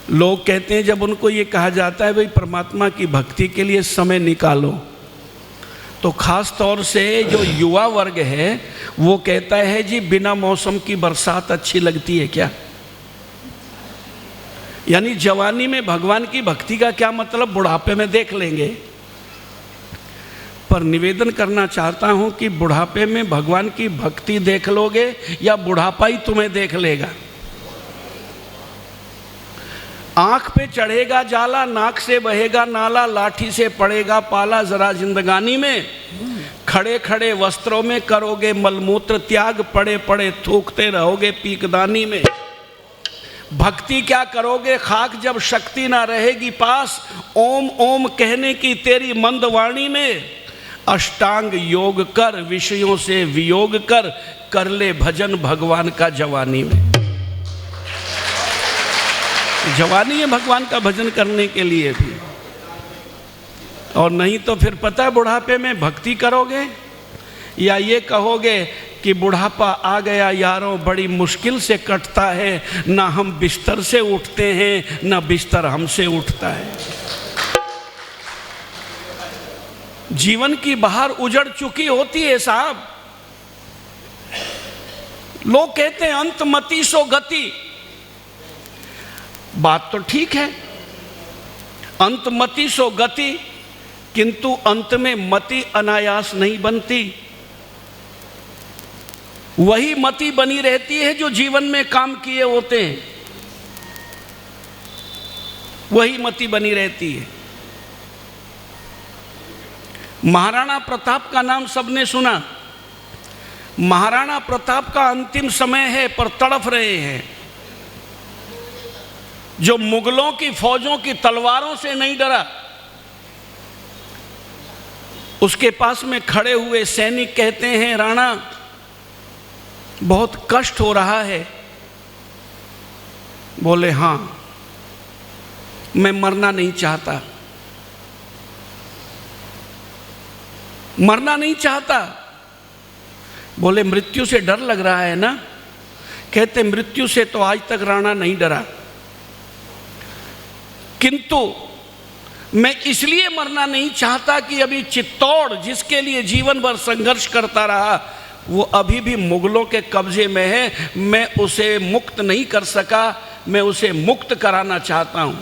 लोग कहते हैं जब उनको ये कहा जाता है भाई परमात्मा की भक्ति के लिए समय निकालो, तो खास तौर से जो युवा वर्ग है वो कहता है जी बिना मौसम की बरसात अच्छी लगती है क्या? यानी जवानी में भगवान की भक्ति का क्या मतलब, बुढ़ापे में देख लेंगे। पर निवेदन करना चाहता हूं कि बुढ़ापे में भगवान की भक्ति देख लोगे या बुढ़ापा ही तुम्हें देख लेगा? आंख पे चढ़ेगा जाला, नाक से बहेगा नाला, लाठी से पड़ेगा पाला, जरा जिंदगानी में खड़े खड़े वस्त्रों में करोगे मलमूत्र त्याग, पड़े पड़े थूकते रहोगे पीकदानी में। भक्ति क्या करोगे खाक जब शक्ति ना रहेगी पास, ओम ओम कहने की तेरी मंद वाणी में। अष्टांग योग कर विषयों से वियोग कर ले भजन भगवान का जवानी में। जवानी है भगवान का भजन करने के लिए भी, और नहीं तो फिर पता है बुढ़ापे में भक्ति करोगे या ये कहोगे कि बुढ़ापा आ गया यारों बड़ी मुश्किल से कटता है, ना हम बिस्तर से उठते हैं ना बिस्तर हमसे उठता है। जीवन की बहार उजड़ चुकी होती है साहब। लोग कहते हैं अंत मति सो गति, बात तो ठीक है, अंत मति सो गति, किंतु अंत में मति अनायास नहीं बनती। वही मति बनी रहती है जो जीवन में काम किए होते हैं, वही मति बनी रहती है। महाराणा प्रताप का नाम सबने सुना। महाराणा प्रताप का अंतिम समय है पर तड़फ रहे हैं। जो मुगलों की फौजों की तलवारों से नहीं डरा, उसके पास में खड़े हुए सैनिक कहते हैं राणा बहुत कष्ट हो रहा है। बोले हाँ मैं मरना नहीं चाहता, मरना नहीं चाहता। बोले मृत्यु से डर लग रहा है ना? कहते मृत्यु से तो आज तक राणा नहीं डरा, किंतु मैं इसलिए मरना नहीं चाहता कि अभी चित्तौड़ जिसके लिए जीवन भर संघर्ष करता रहा वो अभी भी मुगलों के कब्जे में है। मैं उसे मुक्त नहीं कर सका, मैं उसे मुक्त कराना चाहता हूं।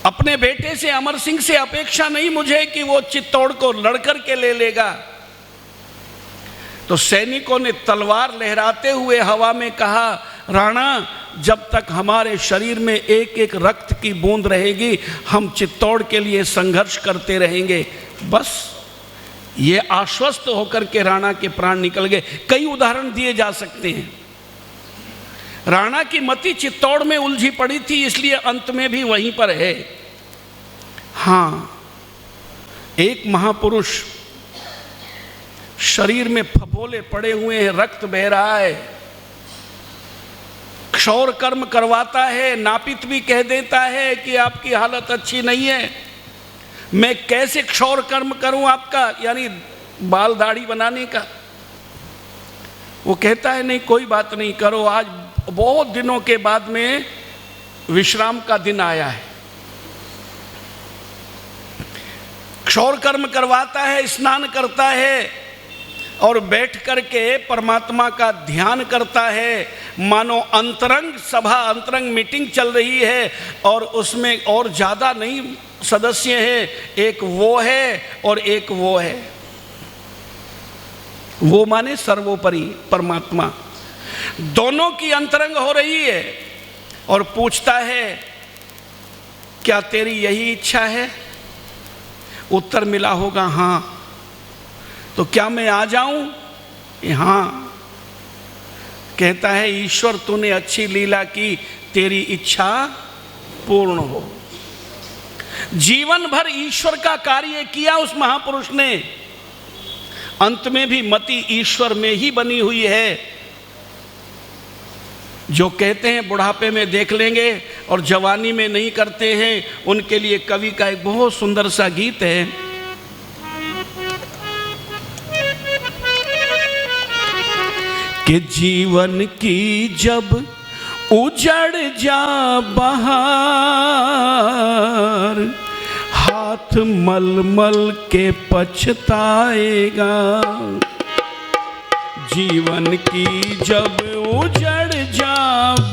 अपने बेटे से अमर सिंह से अपेक्षा नहीं मुझे कि वो चित्तौड़ को लड़कर के ले लेगा। तो सैनिकों ने तलवार लहराते हुए हवा में कहा राणा जब तक हमारे शरीर में एक एक रक्त की बूंद रहेगी हम चित्तौड़ के लिए संघर्ष करते रहेंगे। बस ये आश्वस्त होकर के राणा के प्राण निकल गए। कई उदाहरण दिए जा सकते हैं। राणा की मति चित्तौड़ में उलझी पड़ी थी, इसलिए अंत में भी वहीं पर है। हाँ, एक महापुरुष शरीर में फफोले पड़े हुए हैं, रक्त बह रहा है, क्षौर कर्म करवाता है, नापित भी कह देता है कि आपकी हालत अच्छी नहीं है, मैं कैसे क्षौर कर्म करूं आपका, यानी बाल दाढ़ी बनाने का। वो कहता है नहीं कोई बात नहीं करो, आज बहुत दिनों के बाद में विश्राम का दिन आया है। क्षौर कर्म करवाता है, स्नान करता है और बैठ करके परमात्मा का ध्यान करता है, मानो अंतरंग सभा, अंतरंग मीटिंग चल रही है और उसमें और ज़्यादा नहीं सदस्य हैं, एक वो है और एक वो है। वो माने सर्वोपरि परमात्मा, दोनों की अंतरंग हो रही है और पूछता है क्या तेरी यही इच्छा है? उत्तर मिला होगा हाँ। तो क्या मैं आ जाऊं? हाँ। कहता है ईश्वर तूने अच्छी लीला की, तेरी इच्छा पूर्ण हो। जीवन भर ईश्वर का कार्य किया उस महापुरुष ने, अंत में भी मति ईश्वर में ही बनी हुई है। जो कहते हैं बुढ़ापे में देख लेंगे और जवानी में नहीं करते हैं, उनके लिए कवि का एक बहुत सुंदर सा गीत है। कि जीवन की जब उजड़ जा बहार, हाथ मल मल के पछताएगा। जीवन की जब उजड़ जा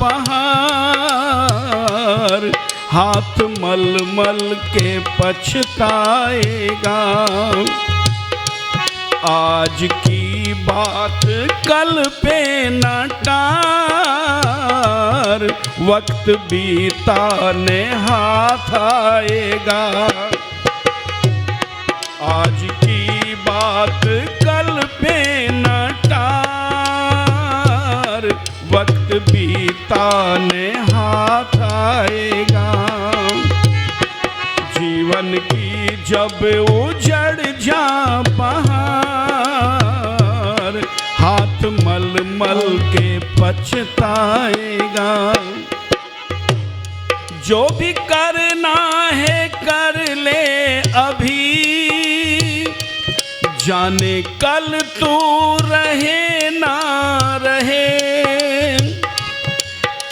बहार, हाथ मल मल के पछताएगा। आज की बात कल पे न टार, वक्त बीताने हाथ आएगा। आज की बात कल पे न टार, वक्त बीताने हाथ आएगा। जीवन की जब उजड़ जा बहार, हाथ मल मल के पछताएगा। जो भी करना है कर ले अभी, जाने कल तू रहे ना रहे।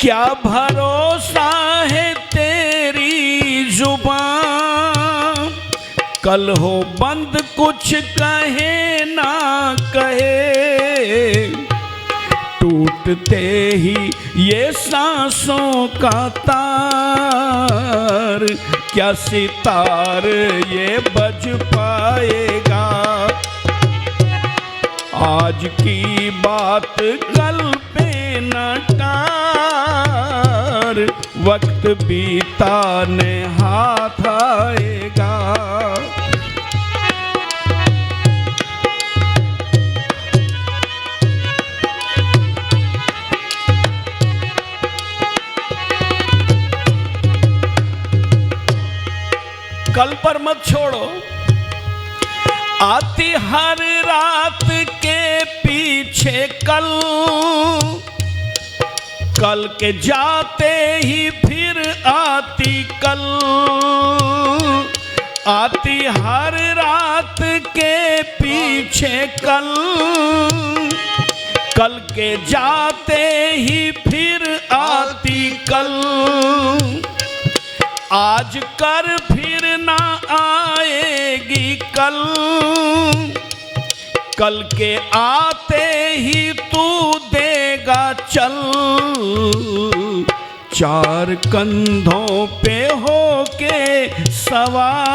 क्या भरोसा है तेरी जुबान, कल हो बंद कुछ कहे ना कहे। टूटते ही ये सांसों का तार, क्या सितार ये बज पाएगा। आज की बात कल पे न टार, वक्त बीताने हाथ आएगा। कल पर मत छोड़ो, आती हर रात के पीछे कल, कल के जाते ही फिर आती कल। आती हर रात के पीछे कल, कल के जाते ही फिर आती कल। आज कर फिर ना आएगी कल, कल के आते ही तू देगा चल। चार कंधों पे होके सवार,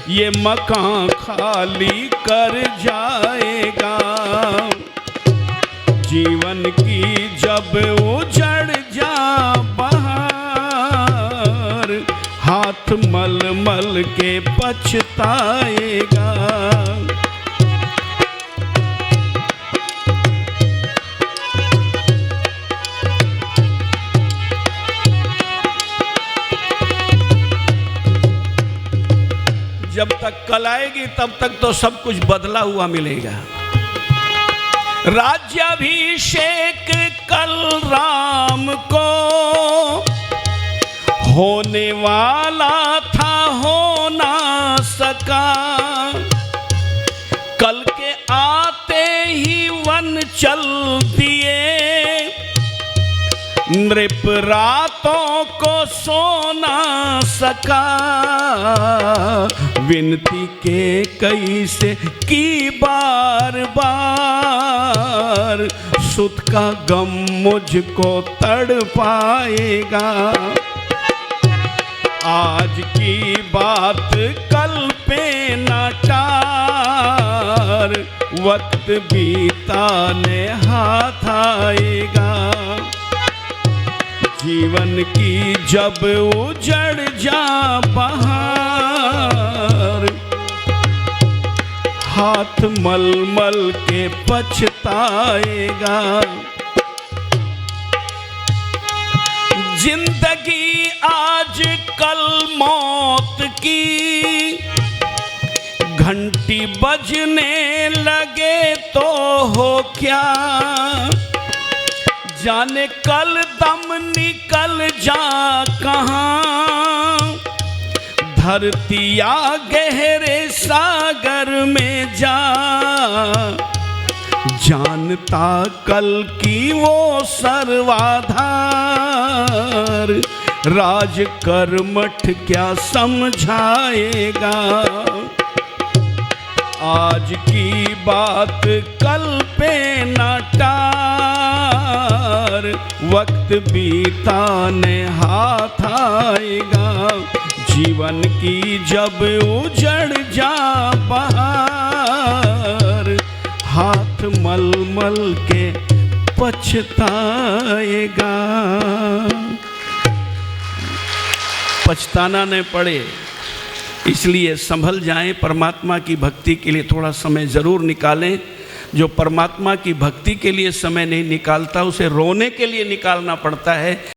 ये मकान खाली कर जाएगा। जीवन की जब उजड़ जा बहार, हाथ मल मल के पछताएगा। जब तक कल आएगी तब तक तो सब कुछ बदला हुआ मिलेगा। राज्याभिषेक कल राम को होने वाला था, हो ना सका। कल के आते ही वन चल दिए, नृप रातों को सो ना सका। विनती के कैसे की बार बार, सुत का गम मुझको तड़पाएगा। आज की बात कल पे न टार, वक्त बीताने हाथ आएगा। जीवन की जब उजड़ जा बहार, हाथ मल मल के पछताएगा। जिंदगी आज कल मौत की, घंटी बजने लगे तो हो क्या। जाने कल दम निकल जा कहाँ, धरती या गहरे सागर में जा। जानता कल की वो सर्वाधार, राज कर्मठ क्या समझाएगा। आज की बात कल पे न टार, वक्त बीताने हाथ आएगा। जीवन की जब उजड़ जा बहार, हाथ मल मल के पछताएगा। पछताना न पड़े इसलिए संभल जाएं। परमात्मा की भक्ति के लिए थोड़ा समय ज़रूर निकालें। जो परमात्मा की भक्ति के लिए समय नहीं निकालता उसे रोने के लिए निकालना पड़ता है।